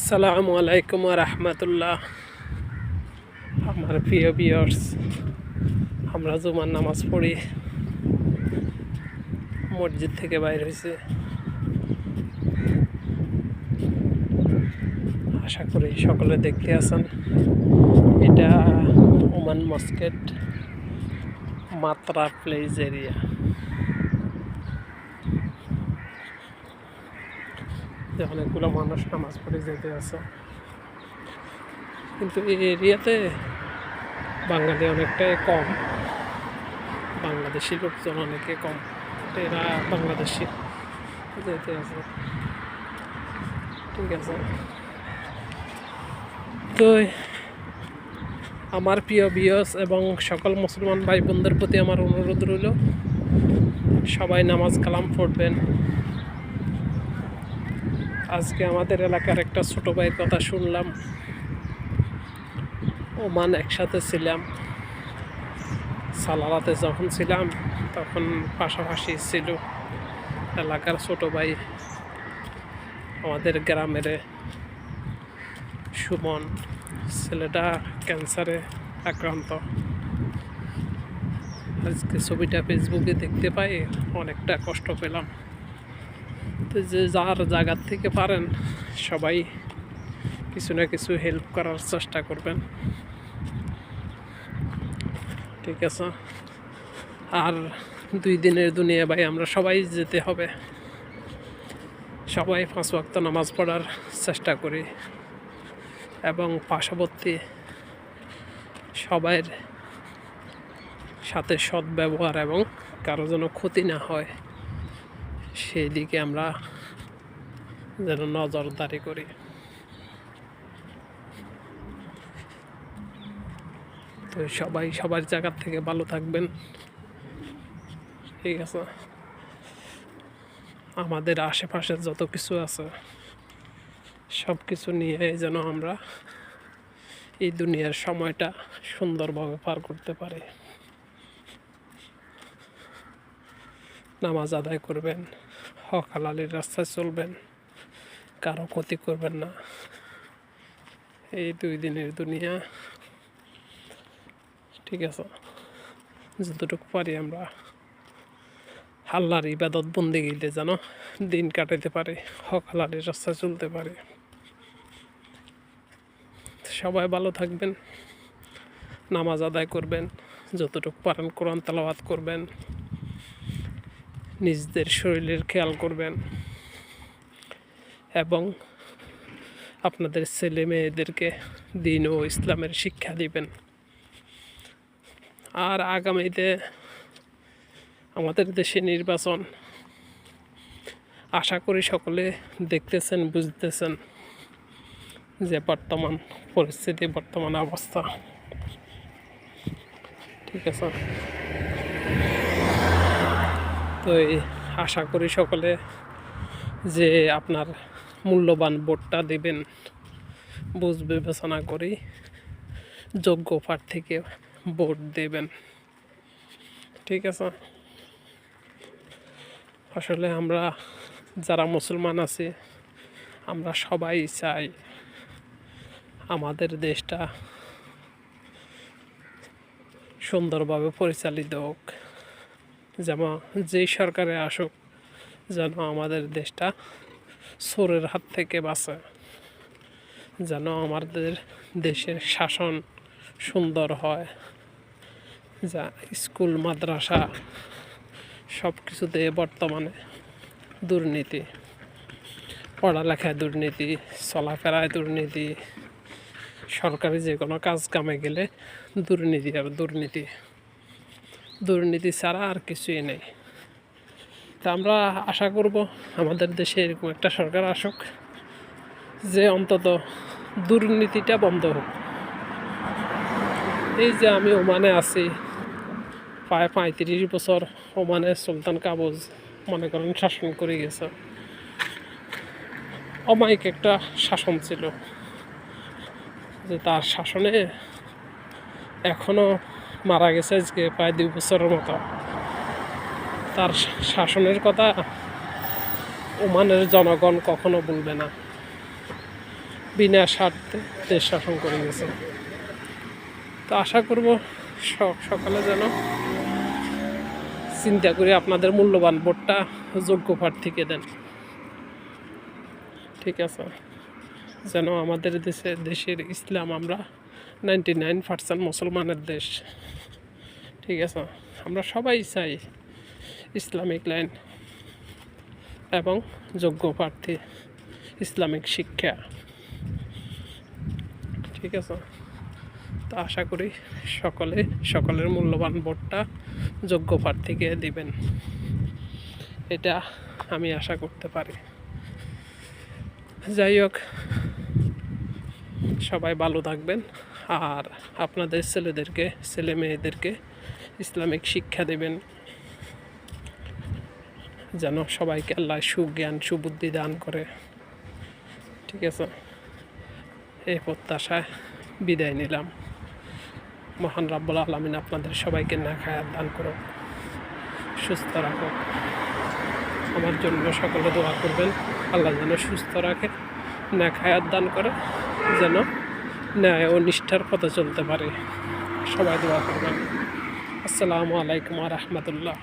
আসসালামু আলাইকুম ওয়া রাহমাতুল্লাহ। আমার প্রিয় ভিউয়ার্স, আমরা জুমার নামাজ পড়ি মসজিদ থেকে বাইর হয়েছে। আশা করি সকলে দেখতে আছেন। এটা ওমান মস্কেট মাত্রা প্লেস এরিয়া। যে অনেকগুলো মানুষ নামাজ পড়ে যেতে আছে, কিন্তু এই এরিয়াতে বাঙালি অনেকটাই কম, বাংলাদেশি লোকজন অনেকে কম। এরা বাংলাদেশি যেতে আছে, ঠিক আছে। তো আমার প্রিয় ভিউয়ার্স এবং সকল মুসলমান ভাই বোনদের প্রতি আমার অনুরোধ রইল, সবাই নামাজ কালাম পড়বেন। আজকে আমাদের এলাকার একটা ছোট ভাইয়ের কথা শুনলাম। ওমান একসাথে ছিলাম, সালালাতে যখন ছিলাম তখন পাশাপাশি ছিল এলাকার ছোট ভাই, আমাদের গ্রামের সুমন। ছেলেটা ক্যান্সারে আক্রান্ত। আজকে ছবিটা ফেসবুকে দেখতে পাই, অনেকটা কষ্ট পেলাম। তো যে যার জায়গার থেকে পারেন সবাই কিছু না কিছু হেল্প করার চেষ্টা করবেন, ঠিক আছে। আর 2 দিনের দুনিয়া ভাই, আমরা সবাই যেতে হবে। সবাই 5 ওয়াক্ত নামাজ পড়ার চেষ্টা করি এবং পার্শ্ববর্তী সবার সাথে সৎ ব্যবহার এবং কারো যেন ক্ষতি না হয় সেই দিকে আমরা যেন নজরদারি করি। তো সবাই সবার জায়গা থেকে ভালো থাকবেন, ঠিক আছে। আমাদের আশেপাশে যত কিছু আছে সব কিছু নিয়ে যেন আমরা এই দুনিয়ার সময়টা সুন্দরভাবে পার করতে পারি। নামাজ আদায় করবেন, হক হালালের রাস্তায় চলবেন, কারো ক্ষতি করবেন না। এই 2 দিনের দুনিয়া, ঠিক আছে। যতটুকু পারি আমরা আল্লাহর ইবাদত বন্দেগীতে যেন দিন কাটাতে পারি, হক হালালের রাস্তায় চলতে পারি। সবাই ভালো থাকবেন, নামাজ আদায় করবেন, যতটুকু পারেন কোরআন তেলাওয়াত করবেন, নিজেদের শরীরের খেয়াল করবেন এবং আপনাদের ছেলে মেয়েদেরকে দ্বীন ও ইসলামের শিক্ষা দিবেন। আর আগামীতে আমাদের দেশে নির্বাচন, আশা করি সকলে দেখতেছেন, বুঝতেছেন যে বর্তমান পরিস্থিতি, বর্তমান অবস্থা, ঠিক আছে। তো আশা করি সকলে যে আপনার মূল্যবান ভোটটা দেবেন, বুঝ বিবেচনা করি যোগ্য প্রার্থীকে ভোট দেবেন, ঠিক আছে। আসলে আমরা যারা মুসলমান আছি, আমরা সবাই চাই আমাদের দেশটা সুন্দরভাবে পরিচালিত হোক, যেমন যেই সরকারে আসুক যেন আমাদের দেশটা চোরের হাত থেকে বাঁচে, যেন আমাদের দেশের শাসন সুন্দর হয়, যা স্কুল মাদ্রাসা সব কিছুতে বর্তমানে দুর্নীতি, পড়ালেখায় দুর্নীতি, চলাফেরায় দুর্নীতি, সরকারি যে কোনো কাজ কামে গেলে দুর্নীতি আর দুর্নীতি, দুর্নীতি ছাড়া আর কিছুই নেই। তা আমরা আশা করব আমাদের দেশে এরকম একটা সরকার আসুক যে অন্তত দুর্নীতিটা বন্ধ হোক। এই যে আমি ওমানে আছি প্রায় 35 বছর, ওমানে সুলতান কাবুজ মনে করেন শাসন করে গেছে। অমায়িক একটা শাসন ছিল, যে তার শাসনে এখনও মারা গেছে আজকে প্রায় 2 বছরের মতো। তার শাসনের কথা ওমানের জনগণ কখনো ভুলবে না। বিনা স্বার্থে দেশ শাসন করে গেছে। তো আশা করব সকালে যেন চিন্তা করে আপনাদের মূল্যবান ভোটটা যোগ্য প্রার্থীকে দেন। ঠিক আছে, যেন আমাদের দেশের ইসলাম, আমরা 99% মুসলমানের দেশ। ঠিক আছে, আমরা সবাই চাই ইসলামিক লাইন এবং যোগ্য প্রার্থী, ইসলামিক শিক্ষা। ঠিক আছে, তো আশা করি সকলের মূল্যবান ভোটটা যোগ্য প্রার্থীকে দিবেন, এটা আমি আশা করতে পারি। যাই হোক, সবাই ভালো থাকবেন, আর আপনাদের ছেলে মেয়েদেরকে ইসলামিক শিক্ষা দেবেন, যেন সবাইকে আল্লাহ সুজ্ঞান সুবুদ্ধি দান করে। ঠিক আছে, এই প্রত্যাশায় বিদায় নিলাম। মহান রাব্বুল আলামিন আপনাদের সবাইকে নেক হায়াত দান করুক, সুস্থ রাখুক। আমার জন্য সকলে দোয়া করবেন, আল্লাহ যেন সুস্থ রাখে, নেক হায়াত দান করে, যেন ন্যায় ও নিষ্ঠার পথে চলতে পারে। সবাই দোয়া করবেন। আসসালামু আলাইকুম ওয়া রাহমাতুল্লাহ।